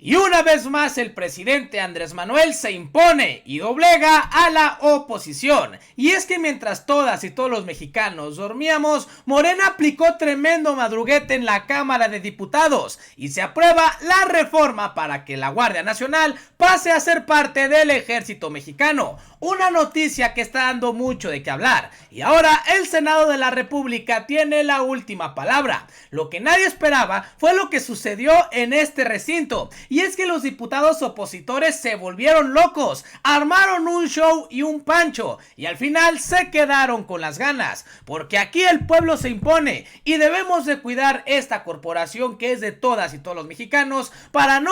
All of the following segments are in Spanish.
Y una vez más el presidente Andrés Manuel se impone y doblega a la oposición. Y es que mientras todas y todos los mexicanos dormíamos, Morena aplicó tremendo madruguete en la Cámara de Diputados y se aprueba la reforma para que la Guardia Nacional pase a ser parte del ejército mexicano. Una noticia que está dando mucho de qué hablar. Y ahora el Senado de la República tiene la última palabra. Lo que nadie esperaba fue lo que sucedió en este recinto. Y es que los diputados opositores se volvieron locos, armaron un show y un pancho, y al final se quedaron con las ganas, porque aquí el pueblo se impone, y debemos de cuidar esta corporación que es de todas y todos los mexicanos, para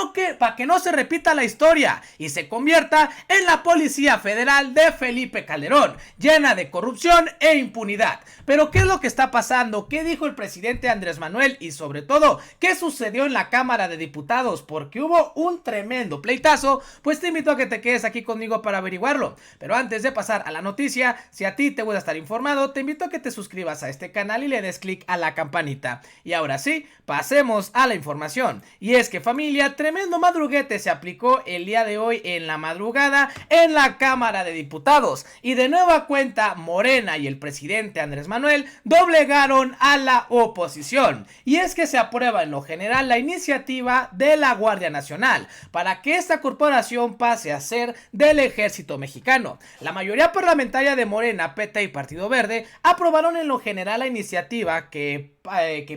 que no se repita la historia, y se convierta en la Policía Federal de Felipe Calderón, llena de corrupción e impunidad. Pero ¿qué es lo que está pasando? ¿Qué dijo el presidente Andrés Manuel? Y sobre todo, ¿qué sucedió en la Cámara de Diputados? Porque hubo un tremendo pleitazo. Pues te invito a que te quedes aquí conmigo para averiguarlo. Pero antes de pasar a la noticia, si a ti te gusta estar informado, te invito a que te suscribas a este canal y le des clic a la campanita. Y ahora sí, pasemos a la información. Y es que, familia, tremendo madruguete se aplicó el día de hoy en la madrugada en la Cámara de Diputados. Y de nueva cuenta, Morena y el presidente Andrés Manuel doblegaron a la oposición. Y es que se aprueba en lo general la iniciativa de la Guardia Nacional para que esta corporación pase a ser del ejército mexicano. La mayoría parlamentaria de Morena, PT y Partido Verde aprobaron en lo general la iniciativa que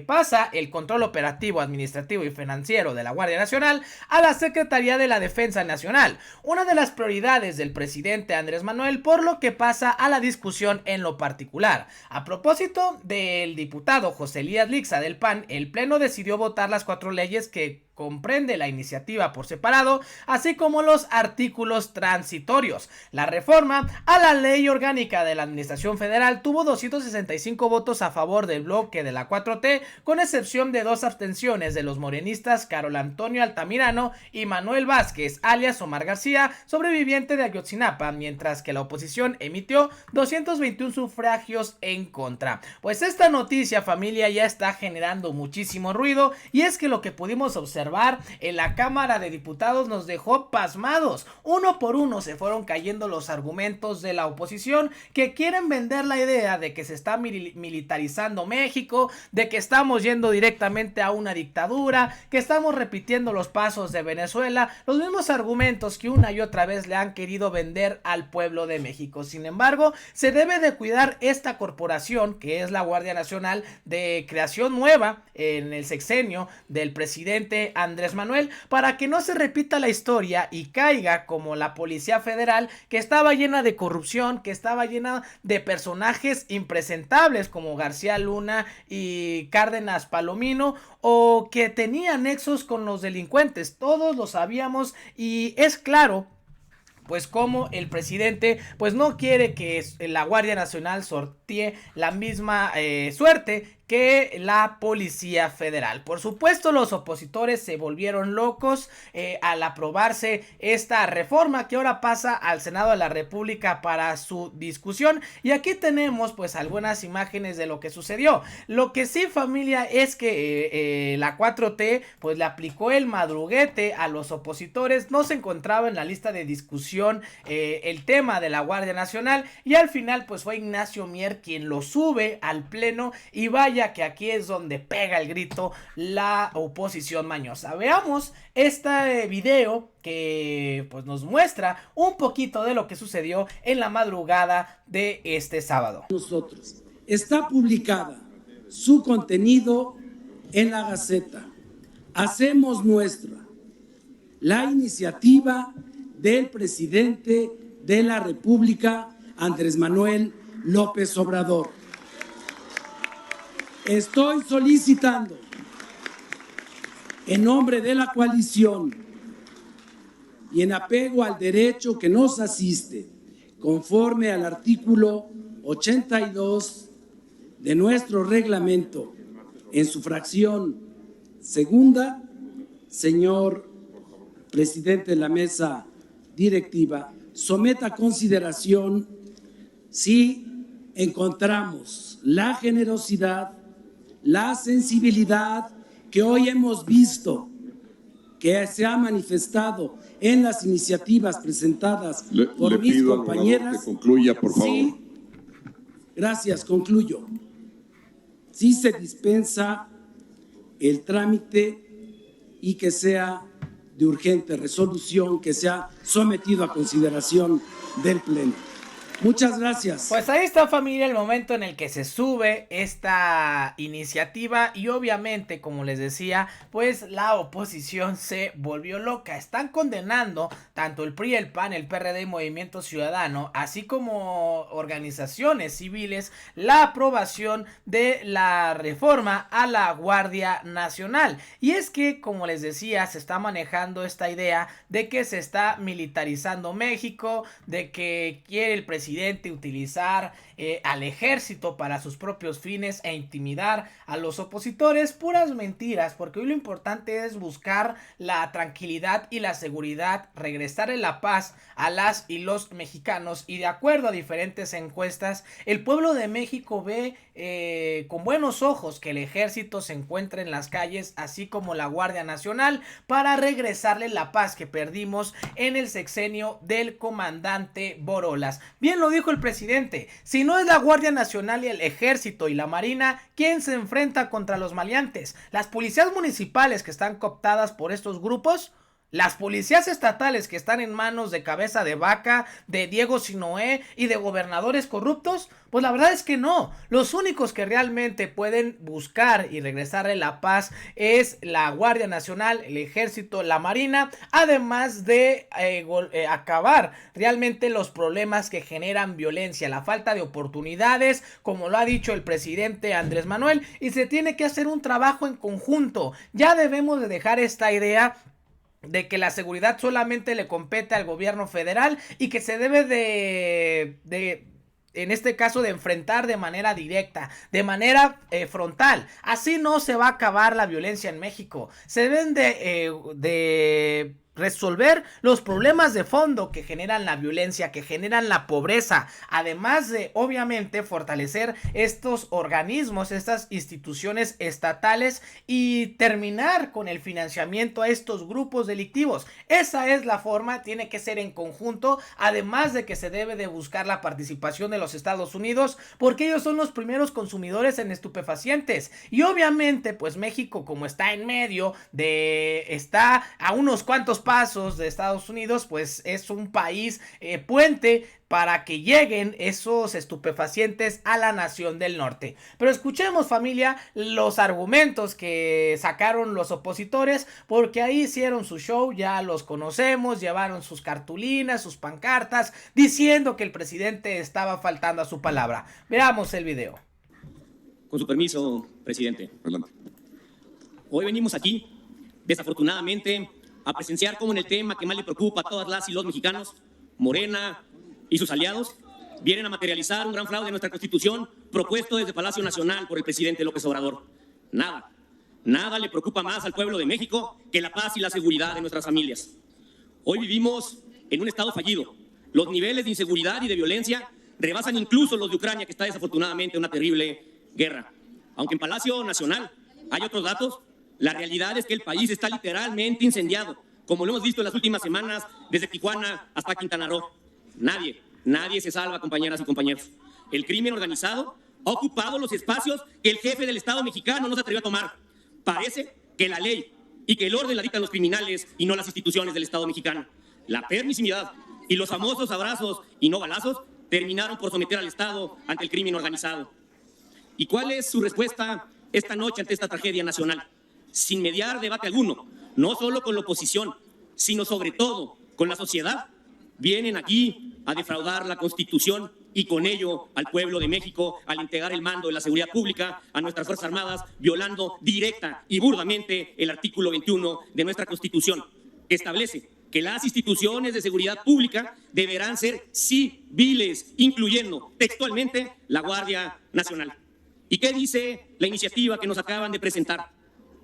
pasa el control operativo, administrativo y financiero de la Guardia Nacional a la Secretaría de la Defensa Nacional, una de las prioridades del presidente Andrés Manuel, por lo que pasa a la discusión en lo particular. A propósito del diputado José Elías Lixa del PAN, el Pleno decidió votar las 4 leyes que comprende la iniciativa por separado, así como los artículos transitorios. La reforma a la Ley Orgánica de la Administración Federal tuvo 265 votos a favor del bloque de la 4T, con excepción de 2 abstenciones de los morenistas Carol Antonio Altamirano y Manuel Vázquez, alias Omar García, sobreviviente de Ayotzinapa, mientras que la oposición emitió 221 sufragios en contra. Pues esta noticia, familia, ya está generando muchísimo ruido, y es que lo que pudimos observar en la Cámara de Diputados nos dejó pasmados. Uno por uno se fueron cayendo los argumentos de la oposición, que quieren vender la idea de que se está militarizando México, de que estamos yendo directamente a una dictadura, que estamos repitiendo los pasos de Venezuela, los mismos argumentos que una y otra vez le han querido vender al pueblo de México. Sin embargo, se debe de cuidar esta corporación que es la Guardia Nacional, de creación nueva en el sexenio del presidente Andrés Manuel, para que no se repita la historia y caiga como la Policía Federal, que estaba llena de corrupción, que estaba llena de personajes impresentables como García Luna y Cárdenas Palomino, o que tenía nexos con los delincuentes. Todos lo sabíamos, y es claro pues como el presidente pues no quiere que la Guardia Nacional sortee la misma suerte que la Policía Federal. Por supuesto, los opositores se volvieron locos al aprobarse esta reforma, que ahora pasa al Senado de la República para su discusión. Y aquí tenemos pues algunas imágenes de lo que sucedió. Lo que sí, familia, es que la 4T pues le aplicó el madruguete a los opositores. No se encontraba en la lista de discusión el tema de la Guardia Nacional, y al final pues fue Ignacio Mier quien lo sube al pleno, y vaya que aquí es donde pega el grito la oposición mañosa. Veamos este video que pues nos muestra un poquito de lo que sucedió en la madrugada de este sábado. Nosotros, está publicada su contenido en la Gaceta. Hacemos nuestra la iniciativa del presidente de la República, Andrés Manuel López Obrador. Estoy solicitando, en nombre de la coalición y en apego al derecho que nos asiste, conforme al artículo 82 de nuestro reglamento, en su fracción segunda, señor presidente de la mesa directiva, someta a consideración si encontramos la generosidad, la sensibilidad que hoy hemos visto que se ha manifestado en las iniciativas presentadas por mis pido compañeras. Que concluya, por favor. Sí, gracias, concluyo. Sí se dispensa el trámite y que sea de urgente resolución, que sea sometido a consideración del Pleno. Muchas gracias. Pues ahí está, familia, el momento en el que se sube esta iniciativa y obviamente, como les decía, pues la oposición se volvió loca. Están condenando tanto el PRI, el PAN, el PRD y Movimiento Ciudadano, así como organizaciones civiles, la aprobación de la reforma a la Guardia Nacional. Y es que, como les decía, se está manejando esta idea de que se está militarizando México, de que quiere el presidente utilizar al ejército para sus propios fines e intimidar a los opositores. Puras mentiras, porque hoy lo importante es buscar la tranquilidad y la seguridad, regresar en la paz a las y los mexicanos, y de acuerdo a diferentes encuestas, el pueblo de México ve con buenos ojos que el ejército se encuentre en las calles, así como la Guardia Nacional, para regresarle la paz que perdimos en el sexenio del comandante Borolas. Bien lo dijo el presidente, si no es la Guardia Nacional y el Ejército y la Marina, ¿quién se enfrenta contra los maleantes? ¿Las policías municipales que están cooptadas por estos grupos? ¿Las policías estatales que están en manos de Cabeza de Vaca, de Diego Sinoé y de gobernadores corruptos? Pues la verdad es que no. Los únicos que realmente pueden buscar y regresarle la paz es la Guardia Nacional, el Ejército, la Marina, además de acabar realmente los problemas que generan violencia, la falta de oportunidades, como lo ha dicho el presidente Andrés Manuel, y se tiene que hacer un trabajo en conjunto. Ya debemos de dejar esta idea de que la seguridad solamente le compete al gobierno federal y que se debe en este caso, de enfrentar de manera directa, de manera frontal. Así no se va a acabar la violencia en México. Se deben de resolver los problemas de fondo que generan la violencia, que generan la pobreza, además de obviamente fortalecer estos organismos, estas instituciones estatales, y terminar con el financiamiento a estos grupos delictivos. Esa es la forma, tiene que ser en conjunto, además de que se debe de buscar la participación de los Estados Unidos, porque ellos son los primeros consumidores en estupefacientes, y obviamente pues México, como está en medio está a unos cuantos pasos de Estados Unidos, pues es un país puente para que lleguen esos estupefacientes a la nación del norte. Pero escuchemos, familia, los argumentos que sacaron los opositores, porque ahí hicieron su show, ya los conocemos, llevaron sus cartulinas, sus pancartas, diciendo que el presidente estaba faltando a su palabra. Veamos el video. Con su permiso, presidente. Adelante. Hoy venimos aquí, desafortunadamente, a presenciar cómo en el tema que más le preocupa a todas las y los mexicanos, Morena y sus aliados, vienen a materializar un gran fraude de nuestra Constitución propuesto desde Palacio Nacional por el presidente López Obrador. Nada le preocupa más al pueblo de México que la paz y la seguridad de nuestras familias. Hoy vivimos en un estado fallido. Los niveles de inseguridad y de violencia rebasan incluso los de Ucrania, que está desafortunadamente en una terrible guerra. Aunque en Palacio Nacional hay otros datos, la realidad es que el país está literalmente incendiado, como lo hemos visto en las últimas semanas, desde Tijuana hasta Quintana Roo. Nadie se salva, compañeras y compañeros. El crimen organizado ha ocupado los espacios que el jefe del Estado mexicano no se atrevió a tomar. Parece que la ley y que el orden la dictan los criminales y no las instituciones del Estado mexicano. La permisividad y los famosos abrazos y no balazos terminaron por someter al Estado ante el crimen organizado. ¿Y cuál es su respuesta esta noche ante esta tragedia nacional? Sin mediar debate alguno, no solo con la oposición, sino sobre todo con la sociedad, vienen aquí a defraudar la Constitución y con ello al pueblo de México, al entregar el mando de la seguridad pública a nuestras Fuerzas Armadas, violando directa y burdamente el artículo 21 de nuestra Constitución, que establece que las instituciones de seguridad pública deberán ser civiles, incluyendo textualmente la Guardia Nacional. ¿Y qué dice la iniciativa que nos acaban de presentar?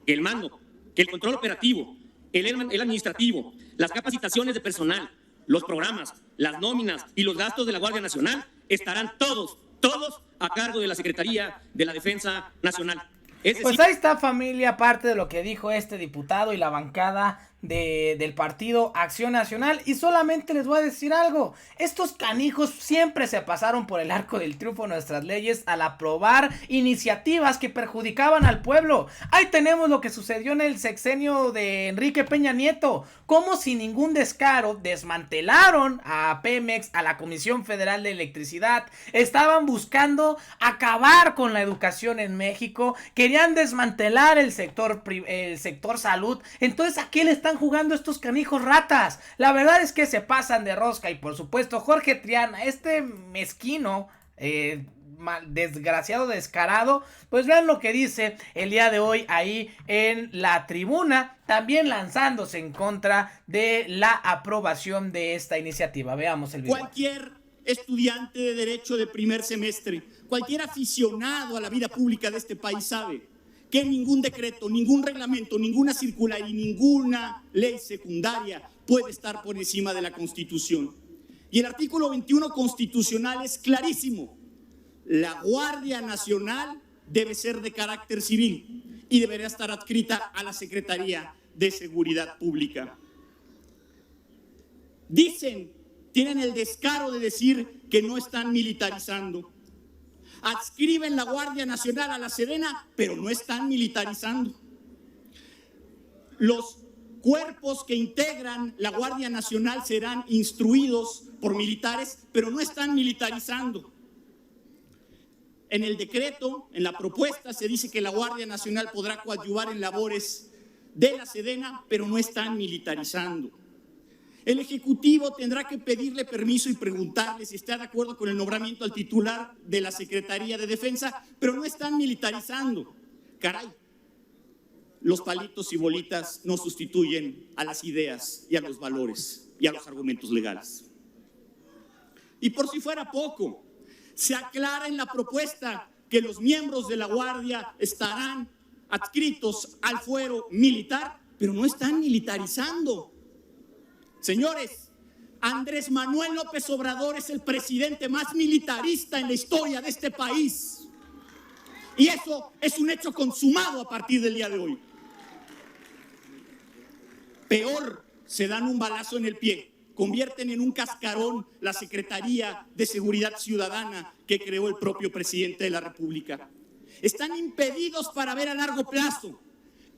Que el mando, que el control operativo, el administrativo, las capacitaciones de personal, los programas, las nóminas y los gastos de la Guardia Nacional estarán todos a cargo de la Secretaría de la Defensa Nacional. Pues ahí está, familia, parte de lo que dijo este diputado y la bancada del partido Acción Nacional. Y solamente les voy a decir algo: estos canijos siempre se pasaron por el arco del triunfo nuestras leyes al aprobar iniciativas que perjudicaban al pueblo. Ahí tenemos lo que sucedió en el sexenio de Enrique Peña Nieto, como sin ningún descaro desmantelaron a Pemex, a la Comisión Federal de Electricidad, estaban buscando acabar con la educación en México, querían desmantelar el sector salud. Entonces, ¿a qué le están jugando estos canijos ratas? La verdad es que se pasan de rosca. Y por supuesto, Jorge Triana, este mezquino, desgraciado, descarado, pues vean lo que dice el día de hoy ahí en la tribuna, también lanzándose en contra de la aprobación de esta iniciativa. Veamos el video. Cualquier estudiante de derecho de primer semestre, cualquier aficionado a la vida pública de este país sabe que ningún decreto, ningún reglamento, ninguna circular y ninguna ley secundaria puede estar por encima de la Constitución. Y el artículo 21 constitucional es clarísimo: la Guardia Nacional debe ser de carácter civil y deberá estar adscrita a la Secretaría de Seguridad Pública. Tienen el descaro de decir que no están militarizando. Adscriben la Guardia Nacional a la Sedena, pero no están militarizando. Los cuerpos que integran la Guardia Nacional serán instruidos por militares, pero no están militarizando. En el decreto, en la propuesta, se dice que la Guardia Nacional podrá coadyuvar en labores de la Sedena, pero no están militarizando. El Ejecutivo tendrá que pedirle permiso y preguntarle si está de acuerdo con el nombramiento al titular de la Secretaría de Defensa, pero no están militarizando. Caray, los palitos y bolitas no sustituyen a las ideas y a los valores y a los argumentos legales. Y por si fuera poco, se aclara en la propuesta que los miembros de la Guardia estarán adscritos al fuero militar, pero no están militarizando. Señores, Andrés Manuel López Obrador es el presidente más militarista en la historia de este país. Y eso es un hecho consumado a partir del día de hoy. Peor, se dan un balazo en el pie. Convierten en un cascarón la Secretaría de Seguridad Ciudadana que creó el propio presidente de la República. Están impedidos para ver a largo plazo.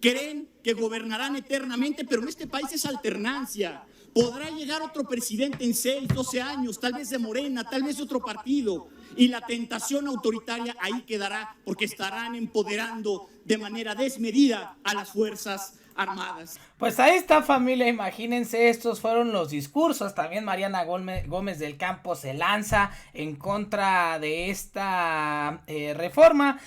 Creen que gobernarán eternamente, pero en este país es alternancia. Podrá llegar otro presidente en 6, 12 años, tal vez de Morena, tal vez de otro partido, y la tentación autoritaria ahí quedará, porque estarán empoderando de manera desmedida a las Fuerzas Armadas. Pues ahí está, familia, imagínense, estos fueron los discursos. También Mariana Gómez del Campo se lanza en contra de esta reforma.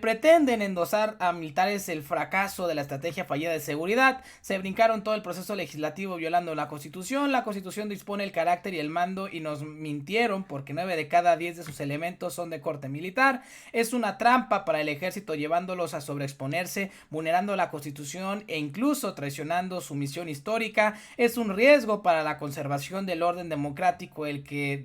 Pretenden endosar a militares el fracaso de la estrategia fallida de seguridad. Se brincaron todo el proceso legislativo violando la Constitución. La Constitución dispone el carácter y el mando y nos mintieron porque 9 de cada 10 de sus elementos son de corte militar. Es una trampa para el ejército, llevándolos a sobreexponerse, vulnerando la Constitución e incluso traicionando su misión histórica. Es un riesgo para la conservación del orden democrático en que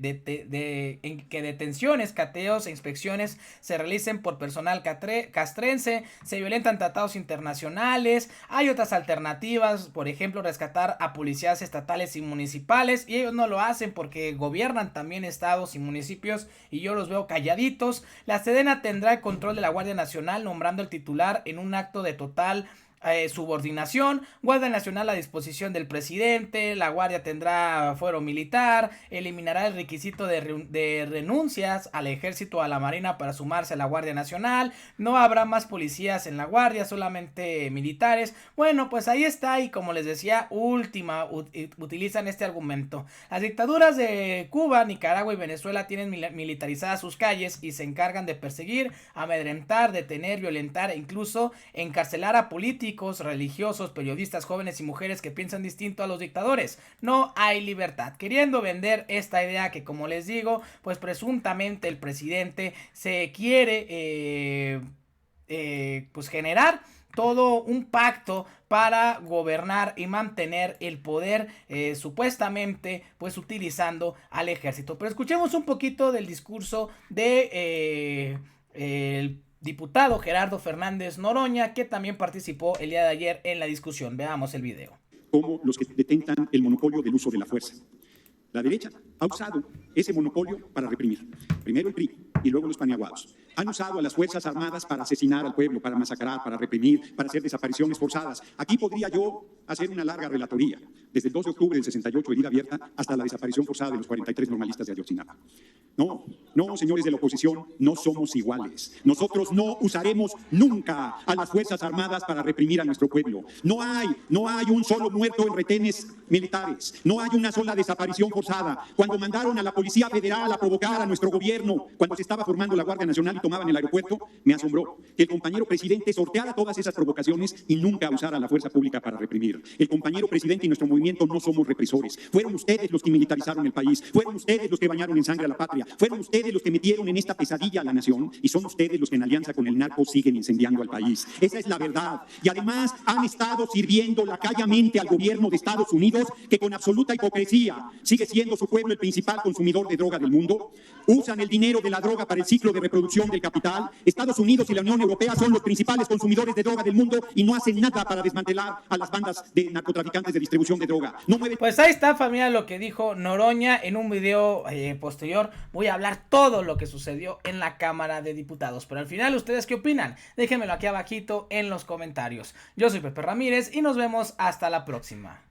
detenciones, cateos e inspecciones se realicen por personal castrense. Se violentan tratados internacionales. Hay otras alternativas, por ejemplo, rescatar a policías estatales y municipales, y ellos no lo hacen porque gobiernan también estados y municipios, y yo los veo calladitos. La Sedena tendrá el control de la Guardia Nacional, nombrando el titular en un acto de total subordinación. Guardia Nacional a disposición del presidente. La Guardia tendrá fuero militar. Eliminará el requisito de renuncias al ejército o a la marina para sumarse a la Guardia Nacional. No habrá más policías en la Guardia, solamente militares. Bueno, pues ahí está, y como les decía, utilizan este argumento. Las dictaduras de Cuba, Nicaragua y Venezuela tienen militarizadas sus calles y se encargan de perseguir, amedrentar, detener, violentar e incluso encarcelar a políticos, religiosos, periodistas, jóvenes y mujeres que piensan distinto a los dictadores. No hay libertad, queriendo vender esta idea que, como les digo, pues presuntamente el presidente se quiere pues generar todo un pacto para gobernar y mantener el poder, supuestamente pues utilizando al ejército. Pero escuchemos un poquito del discurso de el diputado Gerardo Fernández Noroña, que también participó el día de ayer en la discusión. Veamos el video. como los que detentan el monopolio del uso de la fuerza. La derecha ha usado ese monopolio para reprimir. Primero el PRI y luego los paniaguados. Han usado a las Fuerzas Armadas para asesinar al pueblo, para masacrar, para reprimir, para hacer desapariciones forzadas. Aquí podría yo hacer una larga relatoría, desde el 2 de octubre del 68, herida abierta, hasta la desaparición forzada de los 43 normalistas de Ayotzinapa. No, señores de la oposición, no somos iguales. Nosotros no usaremos nunca a las Fuerzas Armadas para reprimir a nuestro pueblo. No hay un solo muerto en retenes militares. No hay una sola desaparición forzada. Cuando mandaron a la Policía Federal a provocar a nuestro gobierno, cuando se estaba formando la Guardia Nacional y tomaban el aeropuerto, me asombró que el compañero presidente sorteara todas esas provocaciones y nunca usara la fuerza pública para reprimir. El compañero presidente y nuestro movimiento no somos represores. Fueron ustedes los que militarizaron el país. Fueron ustedes los que bañaron en sangre a la patria. Fueron ustedes los que metieron en esta pesadilla a la nación y son ustedes los que en alianza con el narco siguen incendiando al país. Esa es la verdad. Y además han estado sirviendo lacayamente al gobierno de Estados Unidos, que con absoluta hipocresía sigue siendo su pueblo el principal consumidor de droga del mundo. Usan el dinero de la droga para el ciclo de reproducción del capital. Estados Unidos y la Unión Europea son los principales consumidores de droga del mundo y no hacen nada para desmantelar a las bandas de narcotraficantes de distribución de droga. No mueven... Pues ahí está, familia, lo que dijo Noroña. En un video posterior voy a hablar todo lo que sucedió en la Cámara de Diputados. Pero al final, ¿ustedes qué opinan? Déjenmelo aquí abajito en los comentarios. Yo soy Pepe Ramírez y nos vemos hasta la próxima.